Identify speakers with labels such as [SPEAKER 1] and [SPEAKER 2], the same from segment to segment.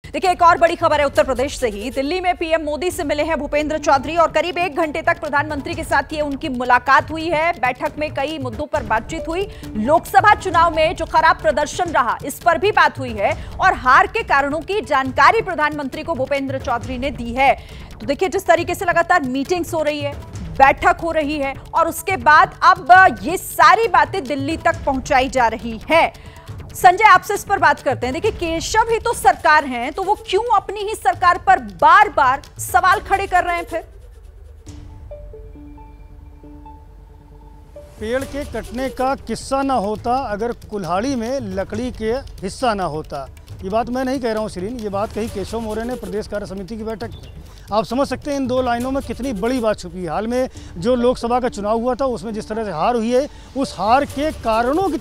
[SPEAKER 1] देखिए, एक और बड़ी खबर है उत्तर प्रदेश से ही। दिल्ली में पीएम मोदी से मिले हैं भूपेंद्र चौधरी और करीब 1 घंटे तक प्रधानमंत्री के साथ ये उनकी मुलाकात हुई है। बैठक में कई मुद्दों पर बातचीत हुई। लोकसभा चुनाव में जो खराब प्रदर्शन रहा, इस पर भी बात हुई है और हार के कारणों की जानकारी प्रधानमंत्री को भूपेंद्र चौधरी ने दी है। तो देखिए, जिस तरीके से लगातार मीटिंग्स हो रही है, बैठक हो रही है और उसके बाद अब ये सारी बातें दिल्ली तक पहुंचाई जा रही है। संजय, आपसे इस पर बात करते हैं। देखिए, केशव ही तो सरकार हैं, तो वो क्यों अपनी ही सरकार पर बार बार सवाल खड़े कर रहे हैं? फिर
[SPEAKER 2] पेड़ के कटने का किस्सा ना होता अगर कुल्हाड़ी में लकड़ी के हिस्सा ना होता। ये बात मैं नहीं कह रहा हूँ शिरीन, ये बात कही केशव मौर्य ने प्रदेश कार्य समिति की बैठक में। आप समझ सकते हैं इन 2 लाइनों में कितनी बड़ी बात छुपी है। हाल में जो लोकसभा का चुनाव हुआ था उसमें जिस तरह से हार हुई है, उस हार के कारणों की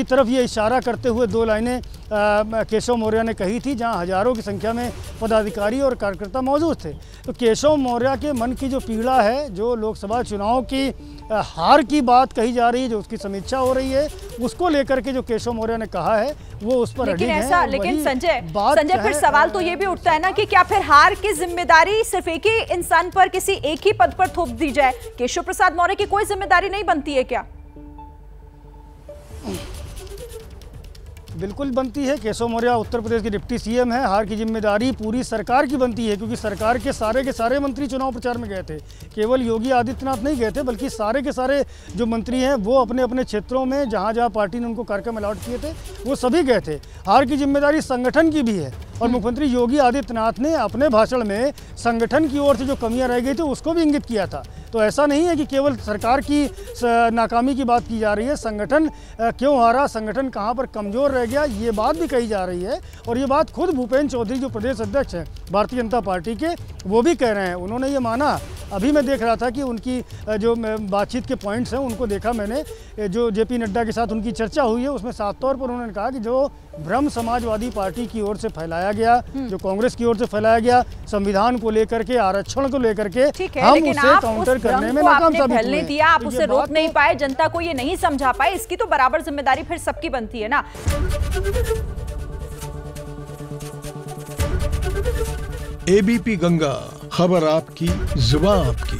[SPEAKER 2] तरफ ये इशारा करते हुए 2 लाइनें केशव मौर्य ने कही थी, जहां हजारों की संख्या में पदाधिकारी और कार्यकर्ता मौजूद थे। तो केशव मौर्य के मन की जो पीड़ा है, जो लोकसभा चुनाव की हार की बात कही जा रही है, जो उसकी समीक्षा हो रही है, उसको लेकर के जो केशव मौर्य ने कहा है वो उस पर अडिग है।
[SPEAKER 1] लेकिन संजय फिर सवाल तो ये भी उठता है ना कि क्या फिर हार की जिम्मेदारी सिर्फ एक ही इंसान पर, किसी एक ही पद पर थोप दी जाए? केशव प्रसाद मौर्य की कोई जिम्मेदारी नहीं बनती है क्या?
[SPEAKER 2] बिल्कुल बनती है। केशव मौर्य उत्तर प्रदेश के डिप्टी सीएम है। हार की जिम्मेदारी पूरी सरकार की बनती है, क्योंकि सरकार के सारे मंत्री चुनाव प्रचार में गए थे। केवल योगी आदित्यनाथ नहीं गए थे, बल्कि सारे के सारे जो मंत्री हैं वो अपने अपने क्षेत्रों में जहां जहां पार्टी ने उनको कार्यक्रम अलॉट किए थे वो सभी गए थे। हार की जिम्मेदारी संगठन की भी है और मुख्यमंत्री योगी आदित्यनाथ ने अपने भाषण में संगठन की ओर से जो कमियां रह गई थी उसको भी इंगित किया था। तो ऐसा नहीं है कि केवल सरकार की नाकामी की बात की जा रही है। संगठन क्यों हारा, संगठन कहां पर कमज़ोर रह गया, ये बात भी कही जा रही है। और ये बात खुद भूपेंद्र चौधरी जो प्रदेश अध्यक्ष हैं भारतीय जनता पार्टी के, वो भी कह रहे हैं। उन्होंने ये माना, अभी मैं देख रहा था कि उनकी जो बातचीत के पॉइंट्स हैं उनको देखा मैंने, जो जेपी नड्डा के साथ उनकी चर्चा हुई है उसमें साफ तौर पर उन्होंने कहा कि जो भ्रम समाजवादी पार्टी की ओर से फैलाया गया, जो कांग्रेस की ओर से फैलाया गया, संविधान को लेकर के, आरक्षण को लेकर के, हम उसे काउंटर करने में नाकाम साबित हुए।
[SPEAKER 1] दिया, आप उसे रोक नहीं पाए, जनता को ये नहीं समझा पाए, इसकी तो बराबर जिम्मेदारी फिर सबकी बनती है ना।
[SPEAKER 3] एबीपी गंगा, खबर आपकी, जुबान आपकी।